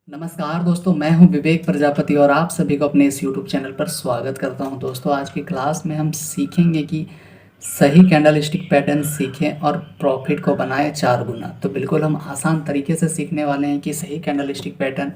नमस्कार दोस्तों, मैं हूं विवेक प्रजापति और आप सभी को अपने इस YouTube चैनल पर स्वागत करता हूं। दोस्तों, आज की क्लास में हम सीखेंगे कि सही कैंडलस्टिक पैटर्न सीखें और प्रॉफिट को बनाएं 4 गुना। तो बिल्कुल हम आसान तरीके से सीखने वाले हैं कि सही कैंडलस्टिक पैटर्न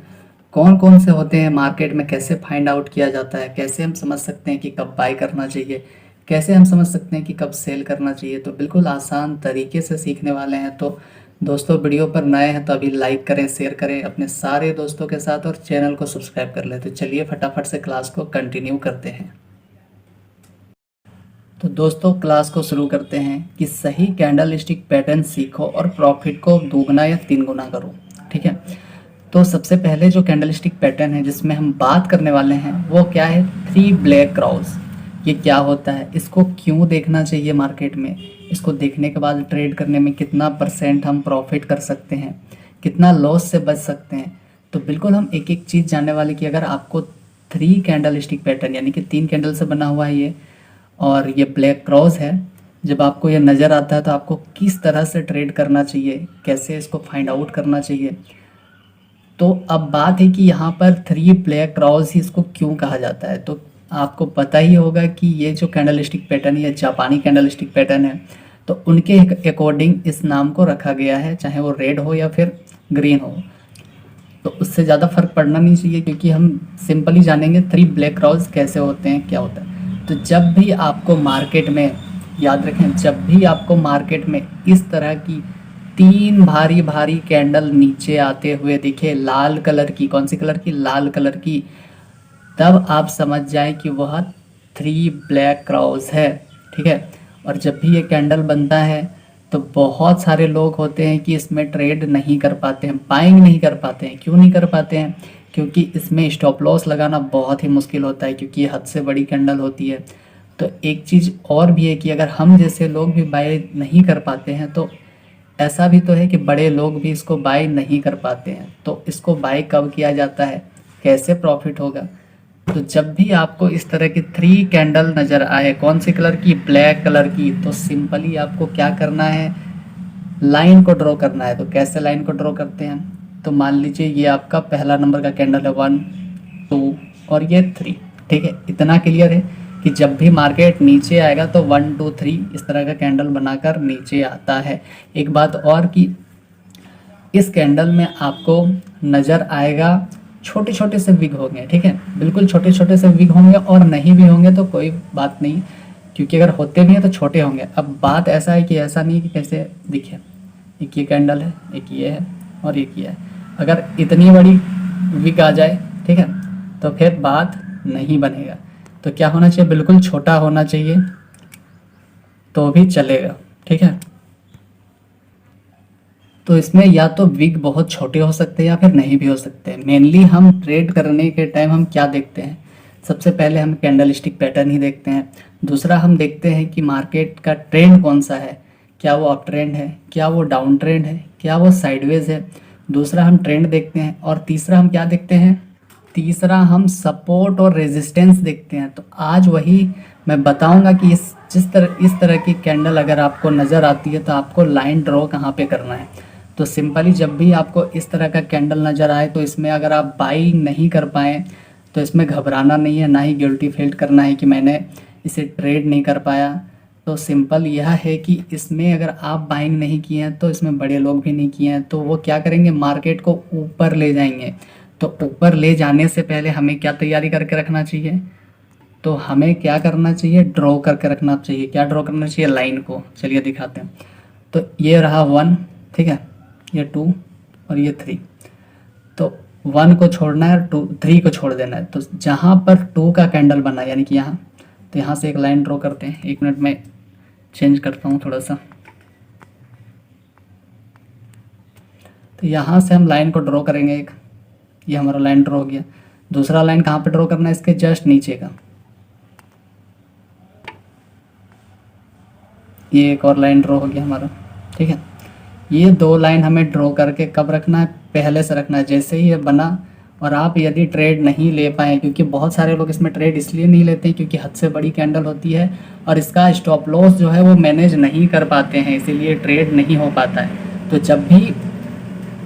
कौन कौन से होते हैं, मार्केट में कैसे फाइंड आउट किया जाता है, कैसे हम समझ सकते हैं कि कब बाय करना चाहिए, कैसे हम समझ सकते हैं कि कब सेल करना चाहिए। तो बिल्कुल आसान तरीके से सीखने वाले हैं। तो दोस्तों, वीडियो पर नए हैं तो अभी लाइक करें, शेयर करें अपने सारे दोस्तों के साथ और चैनल को सब्सक्राइब कर लें। तो चलिए फटाफट से क्लास को कंटिन्यू करते हैं। तो दोस्तों, क्लास को शुरू करते हैं कि सही कैंडलस्टिक पैटर्न सीखो और प्रॉफिट को 2 गुना या 3 गुना करो। ठीक है, तो सबसे पहले जो कैंडलस्टिक पैटर्न है जिसमें हम बात करने वाले हैं वो क्या है? 3 ब्लैक क्रॉस। ये क्या होता है, इसको क्यों देखना चाहिए मार्केट में, इसको देखने के बाद ट्रेड करने में कितना % हम प्रॉफिट कर सकते हैं, कितना लॉस से बच सकते हैं। तो बिल्कुल हम एक एक चीज़ जानने वाले कि अगर आपको 3 कैंडलस्टिक पैटर्न यानी कि 3 कैंडल से बना हुआ है ये, और ये ब्लैक क्रॉस है, जब आपको ये नज़र आता है तो आपको किस तरह से ट्रेड करना चाहिए, कैसे इसको फाइंड आउट करना चाहिए। तो अब बात है कि यहाँ पर 3 ब्लैक क्रॉस ही इसको क्यों कहा जाता है। तो आपको पता ही होगा कि ये जो कैंडलस्टिक पैटर्न है, जापानी कैंडलस्टिक पैटर्न है, तो उनके अकॉर्डिंग इस नाम को रखा गया है, चाहे वो रेड हो या फिर ग्रीन हो। तो उससे ज़्यादा फर्क पड़ना नहीं चाहिए, क्योंकि हम सिंपली जानेंगे 3 ब्लैक क्रॉस कैसे होते हैं, क्या होता है। तो जब भी आपको मार्केट में, याद रखें, जब भी आपको मार्केट में इस तरह की 3 भारी भारी कैंडल नीचे आते हुए दिखे, लाल कलर की, कौन सी कलर की? लाल कलर की, तब आप समझ जाएं कि वह 3 ब्लैक क्रॉस है। ठीक है, और जब भी ये कैंडल बनता है तो बहुत सारे लोग होते हैं कि इसमें ट्रेड नहीं कर पाते हैं, बाइंग नहीं कर पाते हैं। क्यों नहीं कर पाते हैं? क्योंकि इसमें स्टॉप लॉस लगाना बहुत ही मुश्किल होता है, क्योंकि ये हद से बड़ी कैंडल होती है। तो एक चीज़ और भी है कि अगर हम जैसे लोग भी बाय नहीं कर पाते हैं, तो ऐसा भी तो है कि बड़े लोग भी इसको बाय नहीं कर पाते हैं। तो इसको बाय कब किया जाता है, कैसे प्रॉफिट होगा? तो जब भी आपको इस तरह की 3 कैंडल नज़र आए, कौन सी कलर की? ब्लैक कलर की, तो सिंपली आपको क्या करना है? लाइन को ड्रॉ करना है। तो कैसे लाइन को ड्रॉ करते हैं? तो मान लीजिए ये आपका पहला नंबर का कैंडल है, 1 2 और ये 3। ठीक है, इतना क्लियर है कि जब भी मार्केट नीचे आएगा तो 1 2 3 इस तरह का कैंडल बनाकर नीचे आता है। एक बात और कि इस कैंडल में आपको नज़र आएगा छोटे छोटे से विग होंगे। ठीक है, बिल्कुल छोटे छोटे से विग होंगे, और नहीं भी होंगे तो कोई बात नहीं, क्योंकि अगर होते भी हैं तो छोटे होंगे। अब बात ऐसा है कि ऐसा नहीं कि कैसे दिखे, एक ये कैंडल है, एक ये है और एक ये है। अगर इतनी बड़ी विग आ जाए, ठीक है, तो फिर बात नहीं बनेगा। तो क्या होना चाहिए? बिल्कुल छोटा होना चाहिए, तो भी चलेगा। ठीक है, तो इसमें या तो विग बहुत छोटे हो सकते हैं या फिर नहीं भी हो सकते हैं। मेनली हम ट्रेड करने के टाइम हम क्या देखते हैं? सबसे पहले हम कैंडलस्टिक पैटर्न ही देखते हैं। दूसरा हम देखते हैं कि मार्केट का ट्रेंड कौन सा है, क्या वो अप ट्रेंड है, क्या वो डाउन ट्रेंड है, क्या वो साइडवेज है। दूसरा हम ट्रेंड देखते हैं, और तीसरा हम क्या देखते हैं? तीसरा हम सपोर्ट और रेजिस्टेंस देखते हैं। तो आज वही मैं बताऊंगा कि इस तरह की कैंडल अगर आपको नज़र आती है तो आपको लाइन ड्रॉ कहाँ पे करना है। तो सिंपली जब भी आपको इस तरह का कैंडल नज़र आए तो इसमें अगर आप बाई नहीं कर पाएँ तो इसमें घबराना नहीं है, ना ही गिल्टी फील करना है कि मैंने इसे ट्रेड नहीं कर पाया। तो सिंपल यह है कि इसमें अगर आप बाइंग नहीं किए हैं तो इसमें बड़े लोग भी नहीं किए हैं, तो वो क्या करेंगे? मार्केट को ऊपर ले जाएंगे। तो ऊपर ले जाने से पहले हमें क्या तैयारी करके रखना चाहिए? तो हमें क्या करना चाहिए? ड्रॉ करके रखना चाहिए। क्या ड्रॉ करना चाहिए? लाइन को। चलिए दिखाते हैं। तो ये रहा 1, ठीक है, ये 2 और ये 3। तो 1 को छोड़ना है और 3 को छोड़ देना है। तो जहाँ पर 2 का कैंडल बना, यानी कि यहाँ, तो यहाँ से एक लाइन ड्रॉ करते हैं। 1 मिनट में चेंज करता हूँ थोड़ा सा। तो यहाँ से हम लाइन को ड्रॉ करेंगे एक, ये हमारा लाइन ड्रॉ हो गया। दूसरा लाइन कहाँ पे ड्रॉ करना है? इसके जस्ट नीचे का। ये एक और लाइन ड्रॉ हो गया हमारा। ठीक है, ये 2 लाइन हमें ड्रॉ करके कब रखना है? पहले से रखना है। जैसे ही ये बना, और आप यदि ट्रेड नहीं ले पाए, क्योंकि बहुत सारे लोग इसमें ट्रेड इसलिए नहीं लेते हैं क्योंकि हद से बड़ी कैंडल होती है और इसका स्टॉप लॉस जो है वो मैनेज नहीं कर पाते हैं, इसीलिए ट्रेड नहीं हो पाता है। तो जब भी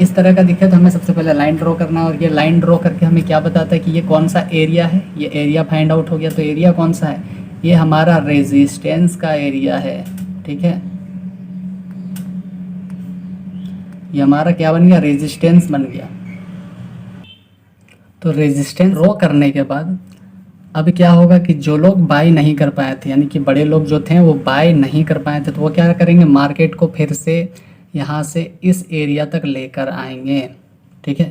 इस तरह का दिखे तो हमें सबसे पहले लाइन ड्रॉ करना है, और ये लाइन ड्रॉ करके हमें क्या बताता है कि ये कौन सा एरिया है। ये एरिया फाइंड आउट हो गया। तो एरिया कौन सा है, ये हमारा रेजिस्टेंस का एरिया है। ठीक है, ये हमारा क्या बन गया, रेजिस्टेंस बन गया। तो रेजिस्टेंस ड्रॉ करने के बाद अब क्या होगा कि जो लोग बाय नहीं कर पाए थे, यानी कि बड़े लोग जो थे वो बाय नहीं कर पाए थे, तो वो क्या करेंगे, मार्केट को फिर से यहाँ से इस एरिया तक लेकर आएंगे। ठीक है,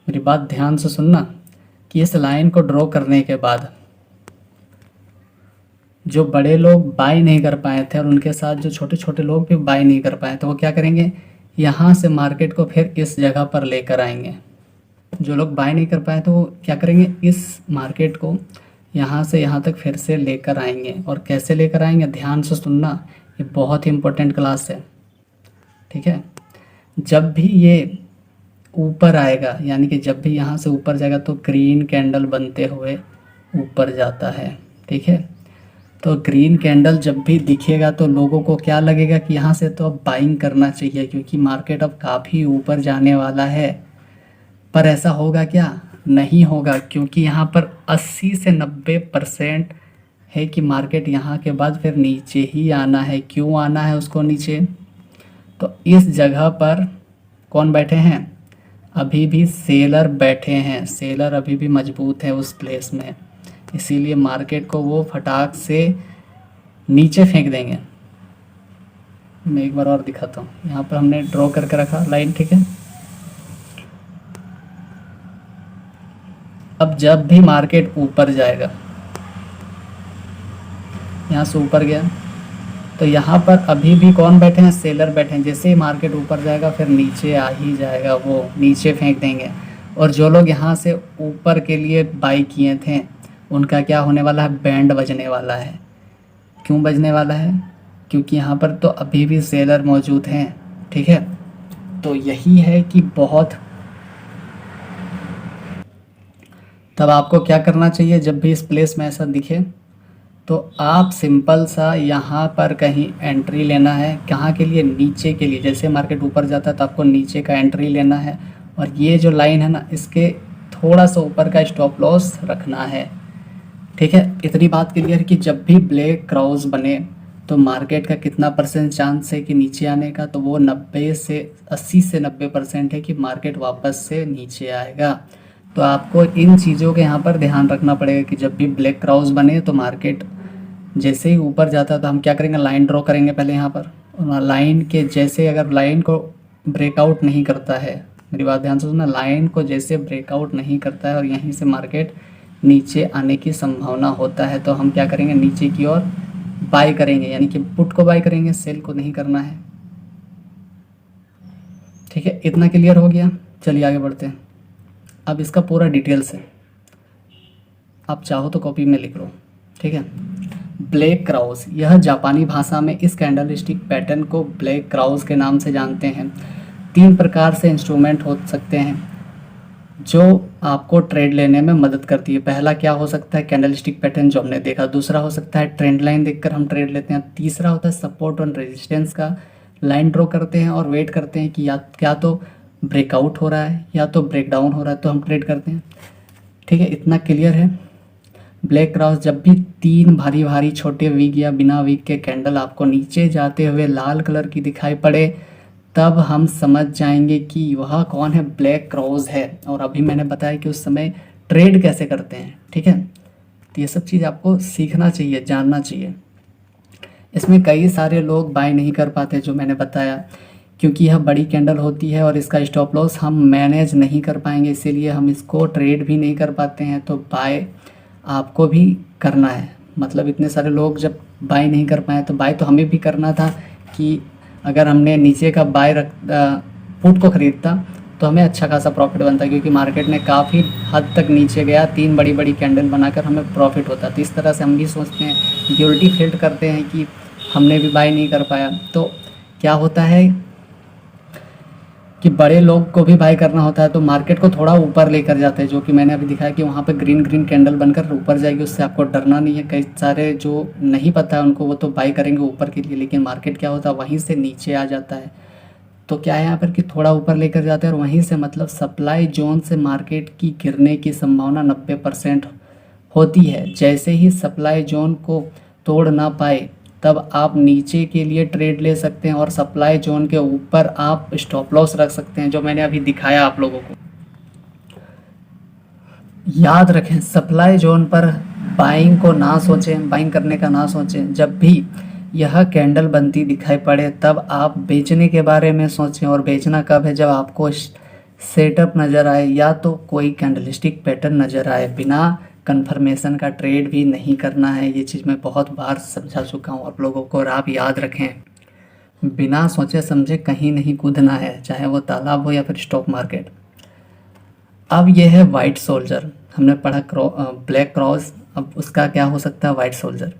मेरी बात ध्यान से सुनना कि इस लाइन को ड्रॉ करने के बाद जो बड़े लोग बाय नहीं कर पाए थे और उनके साथ जो छोटे छोटे लोग भी बाय नहीं कर पाए, तो वो क्या करेंगे, यहाँ से मार्केट को फिर इस जगह पर लेकर आएंगे। जो लोग बाय नहीं कर पाए तो वो क्या करेंगे, इस मार्केट को यहाँ से यहाँ तक फिर से लेकर आएंगे। और कैसे लेकर आएंगे, ध्यान से सुनना, ये बहुत ही इम्पोर्टेंट क्लास है। ठीक है, जब भी ये ऊपर आएगा, यानी कि जब भी यहाँ से ऊपर जाएगा तो ग्रीन कैंडल बनते हुए ऊपर जाता है। ठीक है, तो ग्रीन कैंडल जब भी दिखेगा तो लोगों को क्या लगेगा कि यहाँ से तो अब बाइंग करना चाहिए, क्योंकि मार्केट अब काफ़ी ऊपर जाने वाला है। पर ऐसा होगा क्या, नहीं होगा, क्योंकि यहाँ पर 80 से 90% है कि मार्केट यहाँ के बाद फिर नीचे ही आना है। क्यों आना है उसको नीचे, तो इस जगह पर कौन बैठे हैं, अभी भी सेलर बैठे हैं। सेलर अभी भी मजबूत है उस प्लेस में, इसीलिए मार्केट को वो फटाक से नीचे फेंक देंगे। मैं एक बार और दिखाता हूँ, यहाँ पर हमने ड्रॉ करके रखा लाइन। ठीक है, अब जब भी मार्केट ऊपर जाएगा, यहाँ से ऊपर गया, तो यहाँ पर अभी भी कौन बैठे हैं, सेलर बैठे हैं। जैसे ही मार्केट ऊपर जाएगा फिर नीचे आ ही जाएगा, वो नीचे फेंक देंगे। और जो लोग यहाँ से ऊपर के लिए बाई किए थे उनका क्या होने वाला है, बैंड बजने वाला है। क्यों बजने वाला है, क्योंकि यहाँ पर तो अभी भी सेलर मौजूद हैं। ठीक है, तो यही है कि बहुत, तब आपको क्या करना चाहिए, जब भी इस प्लेस में ऐसा दिखे तो आप सिंपल सा यहाँ पर कहीं एंट्री लेना है। कहाँ के लिए, नीचे के लिए। जैसे मार्केट ऊपर जाता है तो आपको नीचे का एंट्री लेना है, और ये जो लाइन है ना, इसके थोड़ा सा ऊपर का स्टॉप लॉस रखना है। ठीक है, इतनी बात क्लियर कि जब भी ब्लैक क्रॉस बने तो मार्केट का कितना % चांस है कि नीचे आने का, तो वो 80 से 90% है कि मार्केट वापस से नीचे आएगा। तो आपको इन चीज़ों के यहाँ पर ध्यान रखना पड़ेगा कि जब भी ब्लैक क्रॉस बने तो मार्केट जैसे ही ऊपर जाता है तो हम क्या करेंगे, लाइन ड्रॉ करेंगे पहले यहाँ पर। और लाइन के जैसे अगर लाइन को ब्रेकआउट नहीं करता है, मेरी बात ध्यान से सुनना, लाइन को जैसे ब्रेकआउट नहीं करता है और यहीं से मार्केट नीचे आने की संभावना होता है, तो हम क्या करेंगे, नीचे की ओर बाय करेंगे, यानी कि पुट को बाय करेंगे, सेल को नहीं करना है। ठीक है, इतना क्लियर हो गया। चलिए आगे बढ़ते हैं। अब इसका पूरा डिटेल्स है, आप चाहो तो कॉपी में लिख लो। ठीक है, ब्लैक क्रॉस, यह जापानी भाषा में इस कैंडलस्टिक पैटर्न को ब्लैक क्रॉस के नाम से जानते हैं। 3 प्रकार से इंस्ट्रूमेंट हो सकते हैं जो आपको ट्रेड लेने में मदद करती है। पहला क्या हो सकता है, कैंडलस्टिक पैटर्न जो हमने देखा। दूसरा हो सकता है ट्रेंड लाइन देखकर हम ट्रेड लेते हैं। तीसरा होता है सपोर्ट और रेजिस्टेंस का लाइन ड्रॉ करते हैं और वेट करते हैं कि या क्या तो ब्रेकआउट हो रहा है या तो ब्रेकडाउन हो रहा है, तो हम ट्रेड करते हैं। ठीक है, इतना क्लियर है। ब्लैक क्रॉस, जब भी 3 भारी भारी छोटे वीक या बिना वीक के कैंडल आपको नीचे जाते हुए लाल कलर की दिखाई पड़े, तब हम समझ जाएंगे कि वह कौन है, ब्लैक क्रॉस है। और अभी मैंने बताया कि उस समय ट्रेड कैसे करते हैं। ठीक है, तो ये सब चीज़ आपको सीखना चाहिए, जानना चाहिए। इसमें कई सारे लोग बाय नहीं कर पाते, जो मैंने बताया, क्योंकि यह बड़ी कैंडल होती है और इसका स्टॉप लॉस हम मैनेज नहीं कर पाएंगे, इसीलिए हम इसको ट्रेड भी नहीं कर पाते हैं। तो बाय आपको भी करना है। मतलब इतने सारे लोग जब बाय नहीं कर पाए तो बाय तो हमें भी करना था कि अगर हमने नीचे का बाय पुट को ख़रीदता तो हमें अच्छा खासा प्रॉफिट बनता, क्योंकि मार्केट ने काफ़ी हद तक नीचे गया, 3 बड़ी बड़ी कैंडल बनाकर हमें प्रॉफिट होता। तो इस तरह से हम भी सोचते हैं, गिल्टी फील करते हैं कि हमने भी बाय नहीं कर पाया। तो क्या होता है कि बड़े लोग को भी बाय करना होता है, तो मार्केट को थोड़ा ऊपर लेकर जाते हैं, जो कि मैंने अभी दिखाया कि वहाँ पे ग्रीन ग्रीन कैंडल बनकर ऊपर जाएगी, उससे आपको डरना नहीं है। कई सारे जो नहीं पता है उनको, वो तो बाय करेंगे ऊपर के लिए, लेकिन मार्केट क्या होता है, वहीं से नीचे आ जाता है। तो क्या है यहाँ पर कि थोड़ा ऊपर लेकर जाते हैं और वहीं से मतलब सप्लाई जोन से मार्केट की गिरने की संभावना 90% होती है। जैसे ही सप्लाई जोन को तोड़ ना पाए तब आप नीचे के लिए ट्रेड ले सकते हैं और सप्लाई जोन के ऊपर आप स्टॉप लॉस रख सकते हैं, जो मैंने अभी दिखाया आप लोगों को। याद रखें, सप्लाई जोन पर बाइंग को ना सोचें, बाइंग करने का ना सोचें। जब भी यह कैंडल बनती दिखाई पड़े तब आप बेचने के बारे में सोचें। और बेचना कब है? जब आपको सेटअप नज़र आए या तो कोई कैंडलस्टिक पैटर्न नज़र आए। बिना कंफर्मेशन का ट्रेड भी नहीं करना है। ये चीज़ मैं बहुत बार समझा चुका हूँ आप लोगों को, और आप याद रखें, बिना सोचे समझे कहीं नहीं कूदना है, चाहे वो तालाब हो या फिर स्टॉक मार्केट। अब ये है वाइट सोल्जर, हमने पढ़ा ब्लैक क्रॉस, अब उसका क्या हो सकता है? White soldier.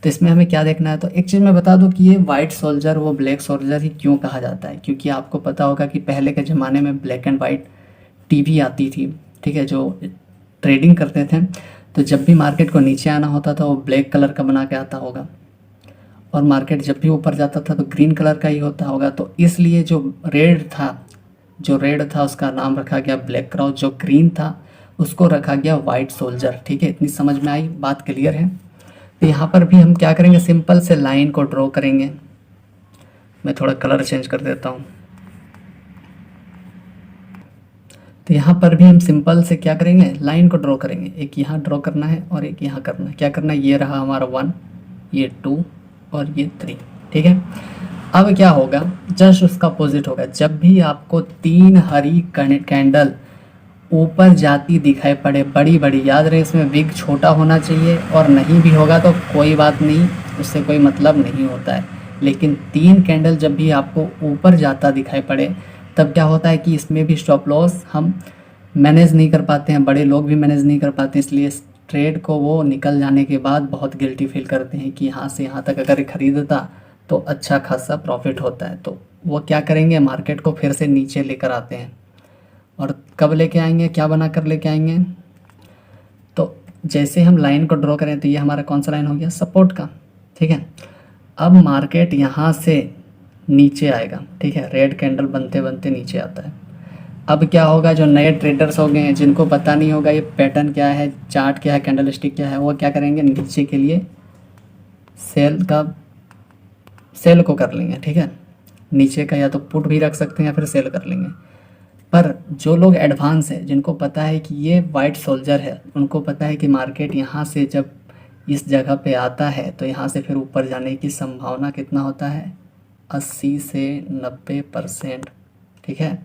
तो इसमें हमें क्या देखना है? तो एक चीज़ मैं बता दूं कि ये वाइट सोल्जर वो ब्लैक सोल्जर ही क्यों कहा जाता है, क्योंकि आपको पता होगा कि पहले के ज़माने में ब्लैक एंड वाइट टीवी आती थी, ठीक है, जो ट्रेडिंग करते थे। तो जब भी मार्केट को नीचे आना होता था वो ब्लैक कलर का बना के आता होगा, और मार्केट जब भी ऊपर जाता था तो ग्रीन कलर का ही होता होगा। तो इसलिए जो रेड था उसका नाम रखा गया ब्लैक क्रॉस, जो ग्रीन था उसको रखा गया वाइट सोल्जर। ठीक है, इतनी समझ में आई? बात क्लियर है? तो यहाँ पर भी हम क्या करेंगे? सिंपल से लाइन को ड्रॉ करेंगे। मैं थोड़ा कलर चेंज कर देता हूँ। तो यहाँ पर भी हम सिंपल से क्या करेंगे? लाइन को ड्रॉ करेंगे। एक यहाँ ड्रॉ करना है और एक यहाँ करना है। क्या करना है? ये रहा हमारा 1, ये 2 और ये 3। ठीक है, अब क्या होगा? जस्ट उसका अपोजिट होगा। जब भी आपको 3 हरी कैंडल ऊपर जाती दिखाई पड़े, बड़ी बड़ी, याद रहे इसमें विग छोटा होना चाहिए, और नहीं भी होगा तो कोई बात नहीं, उससे कोई मतलब नहीं होता है। लेकिन 3 कैंडल जब भी आपको ऊपर जाता दिखाई पड़े तब क्या होता है कि इसमें भी स्टॉप लॉस हम मैनेज नहीं कर पाते हैं, बड़े लोग भी मैनेज नहीं कर पाते। इसलिए ट्रेड को वो निकल जाने के बाद बहुत गिल्टी फील करते हैं कि यहाँ से यहाँ तक अगर खरीदता तो अच्छा खासा प्रॉफिट होता है। तो वो क्या करेंगे? मार्केट को फिर से नीचे लेकर आते हैं। और कब लेके आएंगे? क्या बना कर लेके आएंगे? तो जैसे हम लाइन को ड्रॉ करें तो ये हमारा कौन सा लाइन हो गया? सपोर्ट का। ठीक है, अब मार्केट यहाँ से नीचे आएगा। ठीक है, रेड कैंडल बनते बनते नीचे आता है। अब क्या होगा? जो नए ट्रेडर्स हो गए हैं, जिनको पता नहीं होगा ये पैटर्न क्या है, चार्ट क्या है, कैंडल स्टिक क्या है, वो क्या करेंगे? नीचे के लिए सेल को कर लेंगे। ठीक है, नीचे का या तो पुट भी रख सकते हैं या फिर सेल कर लेंगे। पर जो लोग एडवांस है, जिनको पता है कि ये वाइट सोल्जर है, उनको पता है कि मार्केट यहाँ से जब इस जगह पे आता है तो यहाँ से फिर ऊपर जाने की संभावना कितना होता है? 80 से 90%। ठीक है,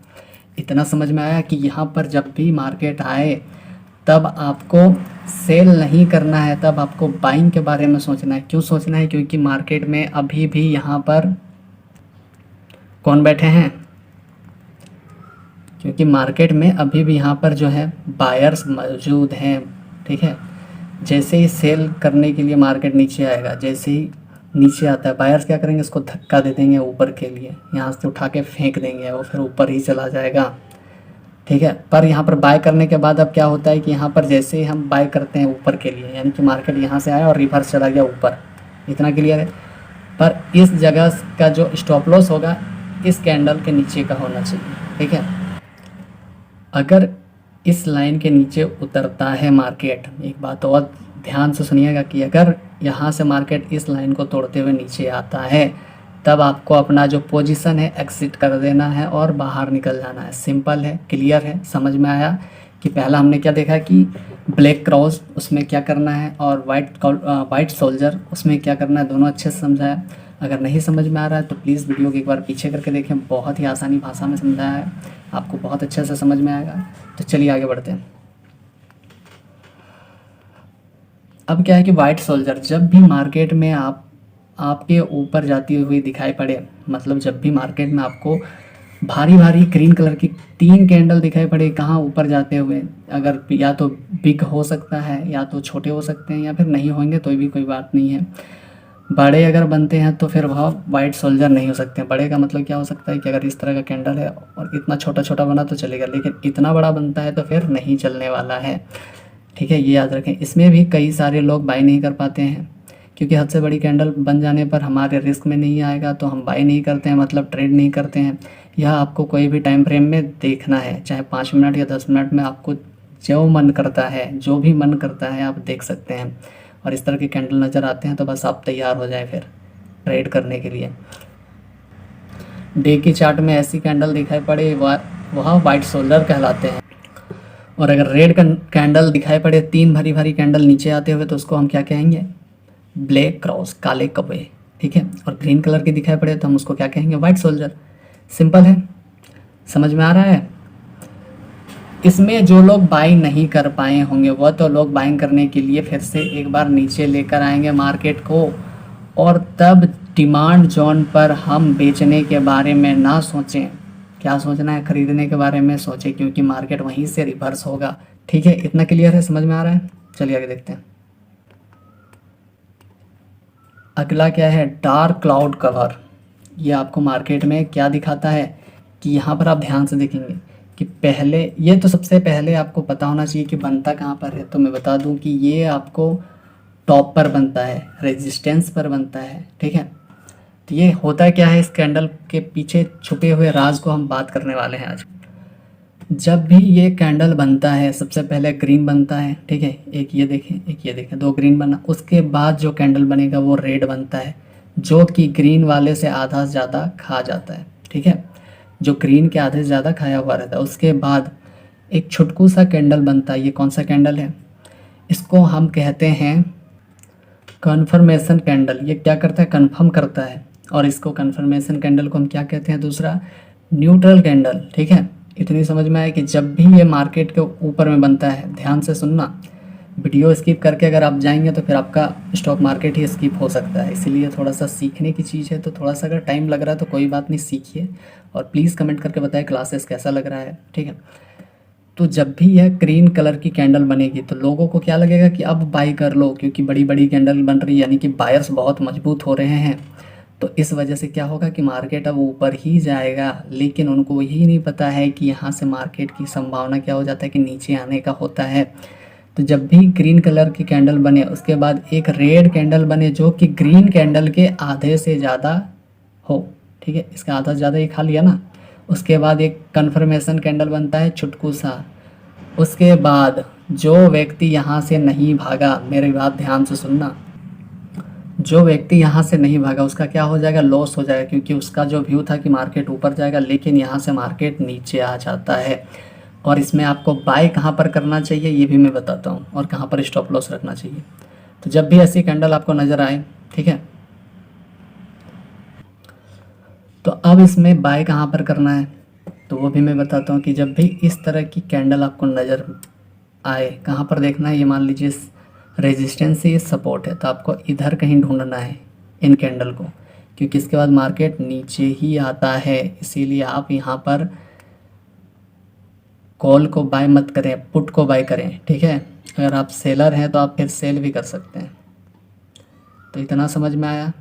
इतना समझ में आया कि यहाँ पर जब भी मार्केट आए तब आपको सेल नहीं करना है, तब आपको बाइंग के बारे में सोचना है। क्यों सोचना है? क्योंकि मार्केट में अभी भी यहाँ पर कौन बैठे हैं? क्योंकि मार्केट में अभी भी यहाँ पर जो है बायर्स मौजूद हैं। ठीक है, जैसे ही सेल करने के लिए मार्केट नीचे आएगा, जैसे ही नीचे आता है बायर्स क्या करेंगे? इसको धक्का दे देंगे ऊपर के लिए, यहाँ से उठा के फेंक देंगे, वो फिर ऊपर ही चला जाएगा। ठीक है, पर यहाँ पर बाय करने के बाद अब क्या होता है कि यहाँ पर जैसे ही हम बाय करते हैं ऊपर के लिए, यानी कि मार्केट यहाँ से आया और रिवर्स चला गया ऊपर। इतना क्लियर है? पर इस जगह का जो स्टॉप लॉस होगा इस कैंडल के नीचे का होना चाहिए। ठीक है, अगर इस लाइन के नीचे उतरता है मार्केट, एक बात और ध्यान से सुनिएगा कि अगर यहाँ से मार्केट इस लाइन को तोड़ते हुए नीचे आता है तब आपको अपना जो पोजीशन है एक्सिट कर देना है और बाहर निकल जाना है। सिंपल है, क्लियर है, समझ में आया कि पहला हमने क्या देखा कि ब्लैक क्रॉस उसमें क्या करना है और वाइट सोल्जर उसमें क्या करना है, दोनों अच्छे से समझाया। अगर नहीं समझ में आ रहा है तो प्लीज़ वीडियो को एक बार पीछे करके देखें, बहुत ही आसानी भाषा में समझाया है, आपको बहुत अच्छे से समझ में आएगा। तो चलिए आगे बढ़ते हैं। अब क्या है कि वाइट सोल्जर जब भी मार्केट में आपके ऊपर जाती हुई दिखाई पड़े, मतलब जब भी मार्केट में आपको भारी भारी ग्रीन कलर की 3 कैंडल दिखाई पड़े कहाँ ऊपर जाते हुए, अगर या तो बिग हो सकता है या तो छोटे हो सकते हैं या फिर नहीं होंगे तो भी कोई बात नहीं है। बड़े अगर बनते हैं तो फिर वह वाइट सोल्जर नहीं हो सकते। बड़े का मतलब क्या हो सकता है कि अगर इस तरह का कैंडल है और इतना छोटा छोटा बना तो चलेगा, लेकिन इतना बड़ा बनता है तो फिर नहीं चलने वाला है। ठीक है, ये याद रखें। इसमें भी कई सारे लोग बाय नहीं कर पाते हैं क्योंकि हद से बड़ी कैंडल बन जाने पर हमारे रिस्क में नहीं आएगा तो हम बाय नहीं करते हैं, मतलब ट्रेड नहीं करते हैं। यह आपको कोई भी टाइम फ्रेम में देखना है, चाहे 5 मिनट या 10 मिनट में, आपको जो मन करता है, जो भी मन करता है आप देख सकते हैं। और इस तरह के कैंडल नज़र आते हैं तो बस आप तैयार हो जाए फिर ट्रेड करने के लिए। डे की चार्ट में ऐसी कैंडल दिखाई पड़े वह वाइट शोल्डर कहलाते हैं। और अगर रेड कैंडल दिखाई पड़े, 3 भरी भरी कैंडल नीचे आते हुए, तो उसको हम क्या कहेंगे? ब्लैक क्रॉस, काले कब्बे, ठीक है। और ग्रीन कलर की दिखाई पड़े तो हम उसको क्या कहेंगे? White soldier. सिंपल है, समझ में आ रहा है? इसमें जो लोग बाइंग नहीं कर पाए होंगे वह तो लोग बाइंग करने के लिए फिर से एक बार नीचे लेकर आएंगे मार्केट को, और तब डिमांड जोन पर हम बेचने के बारे में ना सोचें। क्या सोचना है? खरीदने के बारे में सोचें, क्योंकि मार्केट वहीं से रिवर्स होगा। ठीक है, इतना क्लियर है? समझ में आ रहा है? चलिए आगे देखते हैं। अगला क्या है? Dark cloud cover. ये आपको मार्केट में क्या दिखाता है कि यहाँ पर आप ध्यान से देखेंगे कि पहले, ये तो सबसे पहले आपको पता होना चाहिए कि बनता कहाँ पर है। तो मैं बता दूं कि ये आपको टॉप पर बनता है, रेजिस्टेंस पर बनता है, ठीक है। तो ये होता क्या है, इस कैंडल के पीछे छुपे हुए राज को हम बात करने वाले हैं आज। जब भी ये कैंडल बनता है सबसे पहले ग्रीन बनता है, ठीक है। एक ये देखें, एक ये देखें, 2 ग्रीन बना। उसके बाद जो कैंडल बनेगा वो रेड बनता है, जो कि ग्रीन वाले से आधा से ज़्यादा खा जाता है, ठीक है। जो ग्रीन के आधे से ज़्यादा खाया हुआ रहता है। उसके बाद एक छुटकू सा कैंडल बनता है। ये कौन सा कैंडल है? इसको हम कहते हैं कन्फर्मेशन कैंडल। ये क्या करता है? कन्फर्म करता है। और इसको कन्फर्मेशन कैंडल को हम क्या कहते हैं? दूसरा न्यूट्रल कैंडल, ठीक है। इतनी समझ में आए कि जब भी ये मार्केट के ऊपर में बनता है, ध्यान से सुनना, वीडियो स्किप करके अगर आप जाएंगे तो फिर आपका स्टॉक मार्केट ही स्किप हो सकता है। इसीलिए थोड़ा सा सीखने की चीज़ है, तो थोड़ा सा अगर टाइम लग रहा है तो कोई बात नहीं, सीखिए। और प्लीज़ कमेंट करके बताएं क्लासेस कैसा लग रहा है, ठीक है। तो जब भी यह ग्रीन कलर की कैंडल बनेगी तो लोगों को क्या लगेगा कि अब बाई कर लो, क्योंकि बड़ी बड़ी कैंडल बन रही है, यानी कि बायर्स बहुत मजबूत हो रहे हैं। तो इस वजह से क्या होगा कि मार्केट अब ऊपर ही जाएगा। लेकिन उनको यही नहीं पता है कि यहाँ से मार्केट की संभावना क्या हो जाता है कि नीचे आने का होता है। तो जब भी ग्रीन कलर की कैंडल बने, उसके बाद एक रेड कैंडल बने जो कि ग्रीन कैंडल के आधे से ज़्यादा हो, ठीक है। इसका आधा से ज़्यादा ये खा लिया ना। उसके बाद एक कन्फर्मेशन कैंडल बनता है छुटकू सा। उसके बाद जो व्यक्ति यहाँ से नहीं भागा, मेरी बात ध्यान से सुनना, जो व्यक्ति यहाँ से नहीं भागा उसका क्या हो जाएगा? लॉस हो जाएगा, क्योंकि उसका जो व्यू था कि मार्केट ऊपर जाएगा, लेकिन यहाँ से मार्केट नीचे आ जाता है। और इसमें आपको बाय कहाँ पर करना चाहिए ये भी मैं बताता हूँ, और कहाँ पर स्टॉप लॉस रखना चाहिए। तो जब भी ऐसी कैंडल आपको नज़र आए, ठीक है, तो अब इसमें बाय कहाँ पर करना है तो वो भी मैं बताता हूँ कि जब भी इस तरह की कैंडल आपको नज़र आए, कहाँ पर देखना है? ये मान लीजिए रेजिस्टेंस से ये सपोर्ट है, तो आपको इधर कहीं ढूंढना है इन कैंडल को, क्योंकि इसके बाद मार्केट नीचे ही आता है। इसीलिए आप यहाँ पर कॉल को बाय मत करें, पुट को बाय करें, ठीक है। अगर आप सेलर हैं तो आप फिर सेल भी कर सकते हैं। तो इतना समझ में आया?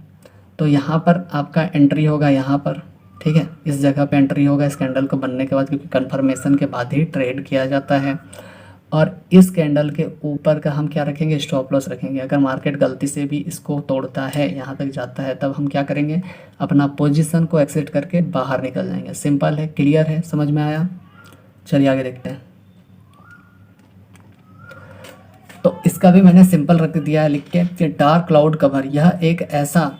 तो यहाँ पर आपका एंट्री होगा यहाँ पर, ठीक है। इस जगह पे एंट्री होगा इस कैंडल को बनने के बाद, क्योंकि कन्फर्मेशन के बाद ही ट्रेड किया जाता है। और इस कैंडल के ऊपर का हम क्या रखेंगे? स्टॉप लॉस रखेंगे। अगर मार्केट गलती से भी इसको तोड़ता है, यहाँ तक जाता है, तब हम क्या करेंगे? अपना पोजीशन को एक्सिट करके बाहर निकल जाएंगे। सिंपल है, क्लियर है, समझ में आया? चलिए आगे देखते हैं। तो इसका भी मैंने सिंपल रख दिया है लिख के कि डार्क क्लाउड कवर, यह एक ऐसा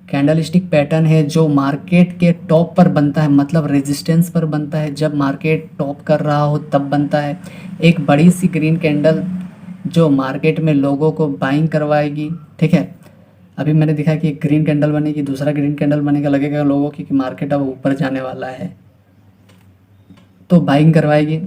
कैंडलस्टिक पैटर्न है जो मार्केट के टॉप पर बनता है, मतलब रेजिस्टेंस पर बनता है। जब मार्केट टॉप कर रहा हो तब बनता है। एक बड़ी सी ग्रीन कैंडल जो मार्केट में लोगों को बाइंग करवाएगी, ठीक है। अभी मैंने दिखा कि एक ग्रीन कैंडल बनेगी, दूसरा ग्रीन कैंडल बनेगा, लगेगा लोगों की कि मार्केट अब ऊपर जाने वाला है, तो बाइंग करवाएगी।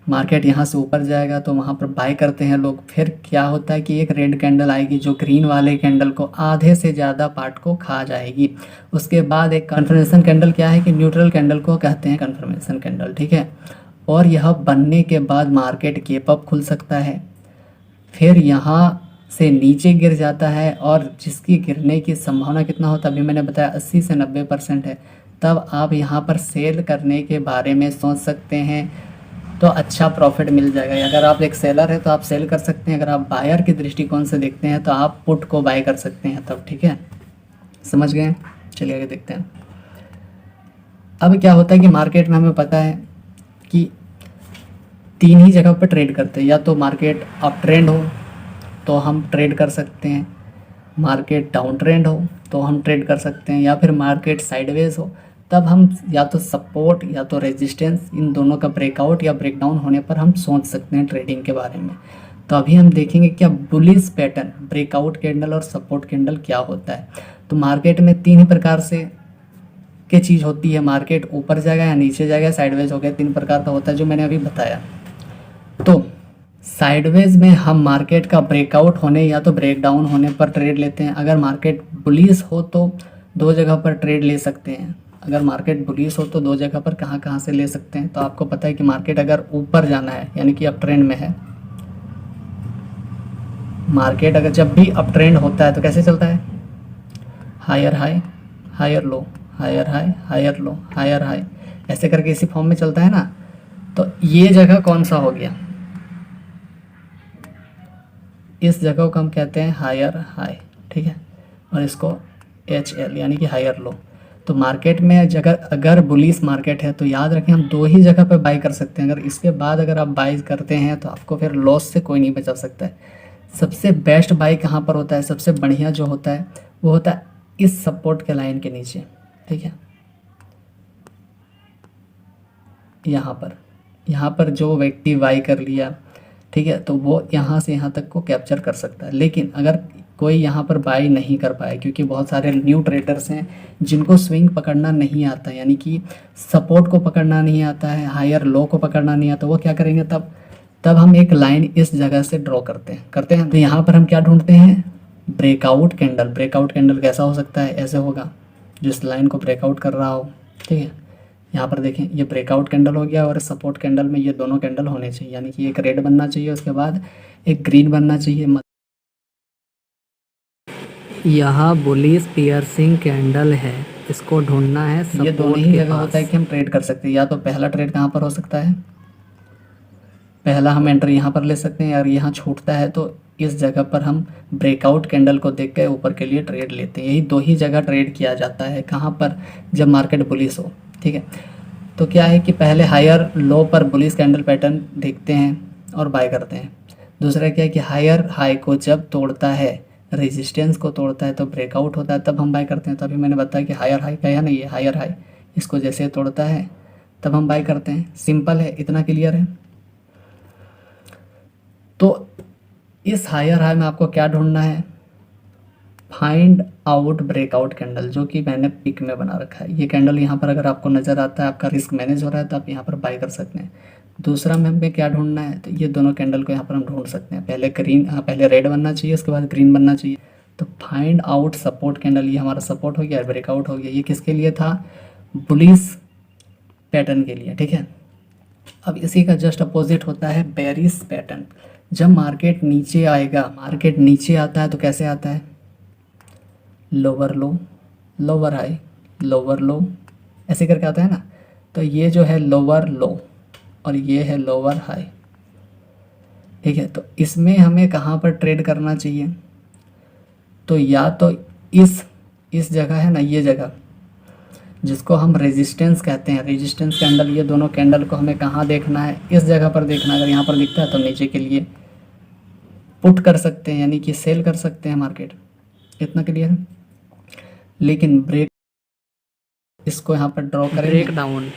मार्केट यहाँ से ऊपर जाएगा तो वहाँ पर बाय करते हैं लोग। फिर क्या होता है कि एक रेड कैंडल आएगी जो ग्रीन वाले कैंडल को आधे से ज़्यादा पार्ट को खा जाएगी। उसके बाद एक कन्फर्मेशन कैंडल, क्या है कि न्यूट्रल कैंडल को कहते हैं कन्फर्मेशन कैंडल, ठीक है। और यह बनने के बाद मार्केट गैप अप खुल सकता है, फिर यहाँ से नीचे गिर जाता है, और जिसकी गिरने की संभावना कितना होता है अभी मैंने बताया 80 से 90% है। तब आप यहाँ पर सेल करने के बारे में सोच सकते हैं, तो अच्छा प्रॉफिट मिल जाएगा। अगर आप एक सेलर है तो आप सेल कर सकते हैं, अगर आप बायर के दृष्टिकोण से देखते हैं तो आप पुट को बाय कर सकते हैं तब, ठीक है। समझ गए? चलिए आगे देखते हैं। अब क्या होता है कि मार्केट में हमें पता है कि तीन ही जगह पर ट्रेड करते हैं, या तो मार्केट अप ट्रेंड हो तो हम ट्रेड कर सकते हैं, मार्केट डाउन ट्रेंड हो तो हम ट्रेड कर सकते हैं, या फिर मार्केट साइडवेज हो तब हम या तो सपोर्ट या तो रेजिस्टेंस इन दोनों का ब्रेकआउट या ब्रेकडाउन होने पर हम सोच सकते हैं ट्रेडिंग के बारे में। तो अभी हम देखेंगे क्या बुलिश पैटर्न, ब्रेकआउट कैंडल और सपोर्ट कैंडल क्या होता है। तो मार्केट में तीन ही प्रकार से की चीज़ होती है, मार्केट ऊपर जाएगा या नीचे जाएगा, साइडवेज हो गया, तीन प्रकार का होता है जो मैंने अभी बताया। तो साइडवेज में हम मार्केट का ब्रेकआउट होने या तो ब्रेकडाउन होने पर ट्रेड लेते हैं। अगर मार्केट बुलिश हो तो दो जगह पर ट्रेड ले सकते हैं। अगर मार्केट बुलिश हो तो दो जगह पर कहाँ कहाँ से ले सकते हैं, तो आपको पता है कि मार्केट अगर ऊपर जाना है यानी कि अप ट्रेंड में है, मार्केट अगर जब भी अप ट्रेंड होता है तो कैसे चलता है, higher high higher low, higher high higher low, higher high, ऐसे करके इसी फॉर्म में चलता है ना। तो ये जगह कौन सा हो गया, इस जगह को हम कहते हैं हायर हाई, ठीक है, और इसको एच एल यानी कि हायर लो। तो मार्केट में जगह अगर बुलिश मार्केट है तो याद रखें हम दो ही जगह पर बाई कर सकते हैं। अगर इसके बाद अगर आप बाई करते हैं तो आपको फिर लॉस से कोई नहीं बचा सकता है। सबसे बेस्ट बाई कहाँ पर होता है, सबसे बढ़िया जो होता है वो होता है इस सपोर्ट के लाइन के नीचे, ठीक है, यहाँ पर जो व्यक्ति बाई कर लिया, ठीक है, तो वो यहाँ से यहाँ तक को कैप्चर कर सकता है। लेकिन अगर कोई यहाँ पर बाई नहीं कर पाए, क्योंकि बहुत सारे न्यू ट्रेडर्स हैं जिनको स्विंग पकड़ना नहीं आता, यानी कि सपोर्ट को पकड़ना नहीं आता है, हायर लो को पकड़ना नहीं आता, वो क्या करेंगे, तब हम एक लाइन इस जगह से ड्रॉ करते हैं। तो यहाँ पर हम क्या ढूंढते हैं, ब्रेकआउट कैंडल। ब्रेकआउट कैंडल कैसा हो सकता है, ऐसे होगा, जिस लाइन को ब्रेकआउट कर रहा हो, ठीक है। यहाँ पर देखें ये ब्रेकआउट कैंडल हो गया, और सपोर्ट कैंडल में ये दोनों कैंडल होने चाहिए, यानी कि एक रेड बनना चाहिए, उसके बाद एक ग्रीन बनना चाहिए। यहाँ बुलिश पियर्सिंग कैंडल है, इसको ढूंढना है। ये दोनों ही जगह होता है कि हम ट्रेड कर सकते हैं। या तो पहला ट्रेड कहाँ पर हो सकता है, पहला हम एंटर यहाँ पर ले सकते हैं, और यहाँ छूटता है तो इस जगह पर हम ब्रेकआउट कैंडल को देख के ऊपर के लिए ट्रेड लेते हैं। यही दो ही जगह ट्रेड किया जाता है, कहाँ पर, जब मार्केट बुलिश हो, ठीक है। तो क्या है कि पहले हायर लो पर बुलिश कैंडल पैटर्न देखते हैं और बाय करते हैं। दूसरा क्या है कि हायर हाई को जब तोड़ता है, रेजिस्टेंस को तोड़ता है तो ब्रेकआउट होता है, तब हम बाय करते हैं। तो अभी मैंने बताया कि हायर हाई का है ना, ये हायर हाई, इसको जैसे तोड़ता है तब हम बाय करते हैं। सिंपल है, इतना क्लियर है। तो इस हायर हाई में आपको क्या ढूंढना है, फाइंड आउट ब्रेकआउट कैंडल, जो कि मैंने पिक में बना रखा है। ये कैंडल यहाँ पर अगर आपको नज़र आता है, आपका रिस्क मैनेज हो रहा है, तो आप यहाँ पर बाय कर सकते हैं। दूसरा में हमें क्या ढूंढना है, तो ये दोनों कैंडल को यहाँ पर हम ढूंढ सकते हैं। पहले रेड बनना चाहिए, उसके बाद ग्रीन बनना चाहिए। तो फाइंड आउट सपोर्ट कैंडल, ये हमारा सपोर्ट हो गया, ब्रेकआउट हो गया। ये किसके लिए था, बुलिश पैटर्न के लिए, ठीक है। अब इसी का जस्ट अपोजिट होता है बेरिश पैटर्न। जब मार्केट नीचे आएगा, मार्केट नीचे आता है तो कैसे आता है, लोअर लो, लोअर हाई, लोअर लो, ऐसे करके आता है ना। तो ये जो है लोअर लो और ये है लोअर हाई, ठीक है। तो इसमें हमें कहाँ पर ट्रेड करना चाहिए, तो या तो इस जगह है ना, ये जगह जिसको हम रेजिस्टेंस कहते हैं, रेजिस्टेंस कैंडल, ये दोनों कैंडल को हमें कहाँ देखना है, इस जगह पर देखना है। अगर यहाँ पर दिखता है तो नीचे के लिए पुट कर सकते हैं, यानी कि सेल कर सकते हैं मार्केट, इतना क्लियर है। लेकिन ब्रेक, इसको यहाँ पर ड्रॉ करें, ब्रेक डाउन,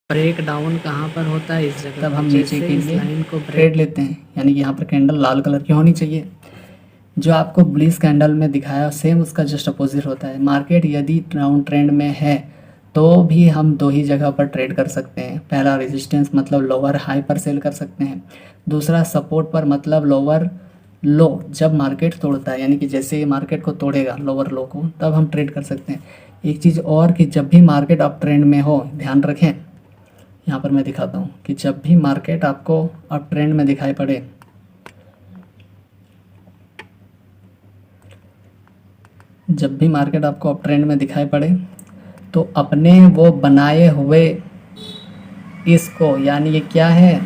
ब्रेक डाउन कहाँ पर होता है, इस जगह। तब हम नीचे के लिए लाइन को ट्रेड लेते हैं, यानी कि यहाँ पर कैंडल लाल कलर की होनी चाहिए। जो आपको बुलिश कैंडल में दिखाया सेम उसका जस्ट अपोजिट होता है। मार्केट यदि डाउन ट्रेंड में है तो भी हम दो ही जगह पर ट्रेड कर सकते हैं। पहला रेजिस्टेंस मतलब लोअर हाई पर सेल कर सकते हैं, दूसरा सपोर्ट पर मतलब लोअर लो, जब मार्केट तोड़ता है, यानी कि जैसे ये मार्केट को तोड़ेगा लोअर लो को, तब हम ट्रेड कर सकते हैं। एक चीज़ और कि जब भी मार्केट अप ट्रेंड में हो, ध्यान रखें, यहाँ पर मैं दिखाता हूँ कि जब भी मार्केट आपको अप ट्रेंड में दिखाई पड़े, जब भी मार्केट आपको अप ट्रेंड में दिखाई पड़े तो अपने वो बनाए हुए इसको, यानी ये क्या है,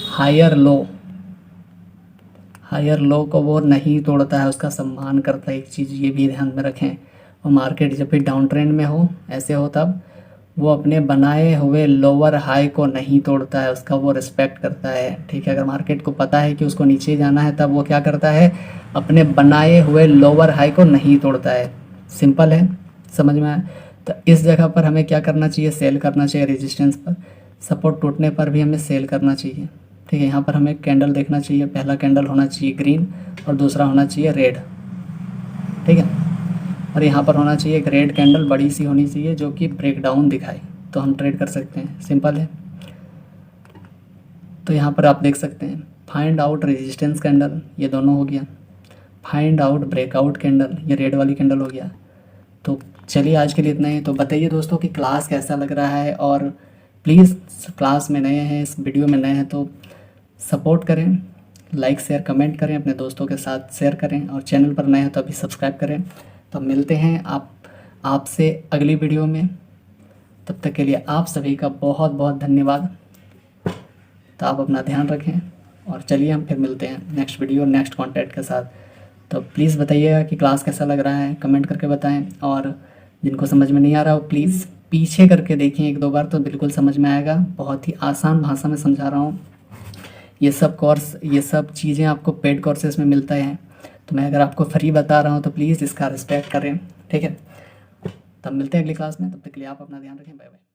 हायर लो, हायर लो को वो नहीं तोड़ता है, उसका सम्मान करता है। एक चीज़ ये भी ध्यान में रखें। और मार्केट जब भी डाउन ट्रेंड में हो, ऐसे हो, तब वो अपने बनाए हुए लोअर हाई को नहीं तोड़ता है, उसका वो रिस्पेक्ट करता है। ठीक है, अगर मार्केट को पता है कि उसको नीचे जाना है, तब वो क्या करता है, अपने बनाए हुए लोअर हाई को नहीं तोड़ता है। सिंपल है, समझ में आया। तो इस जगह पर हमें क्या करना चाहिए, सेल करना चाहिए रेजिस्टेंस पर। सपोर्ट टूटने पर भी हमें सेल करना चाहिए। ठीक है, यहाँ पर हमें कैंडल देखना चाहिए, पहला कैंडल होना चाहिए ग्रीन और दूसरा होना चाहिए रेड। ठीक है, और यहाँ पर होना चाहिए एक रेड कैंडल बड़ी सी होनी चाहिए जो कि ब्रेकडाउन दिखाए, तो हम ट्रेड कर सकते हैं। सिंपल है। तो यहाँ पर आप देख सकते हैं फाइंड आउट रेजिस्टेंस कैंडल, ये दोनों हो गया। फाइंड आउट ब्रेकआउट कैंडल, ये रेड वाली कैंडल हो गया। तो चलिए आज के लिए इतना ही। तो बताइए दोस्तों कि क्लास कैसा लग रहा है, और प्लीज़ क्लास में नए हैं, इस वीडियो में नए हैं तो सपोर्ट करें, लाइक शेयर कमेंट करें, अपने दोस्तों के साथ शेयर करें, और चैनल पर नए हैं तो अभी सब्सक्राइब करें। तो मिलते हैं आपसे अगली वीडियो में। तब तक के लिए आप सभी का बहुत बहुत धन्यवाद। तो आप अपना ध्यान रखें, और चलिए हम फिर मिलते हैं नेक्स्ट वीडियो नेक्स्ट कंटेंट के साथ। तो प्लीज़ बताइएगा कि क्लास कैसा लग रहा है, कमेंट करके बताएं। और जिनको समझ में नहीं आ रहा हो प्लीज़ पीछे करके देखें एक दो बार, तो बिल्कुल समझ में आएगा। बहुत ही आसान भाषा में समझा रहा हूँ। ये सब चीज़ें आपको पेड कोर्सेज में मिलता है, तो मैं अगर आपको फ्री बता रहा हूँ तो प्लीज़ इसका रिस्पेक्ट करें। ठीक है, तब मिलते हैं अगली क्लास में। तब तक के लिए आप अपना ध्यान रखें। Bye bye.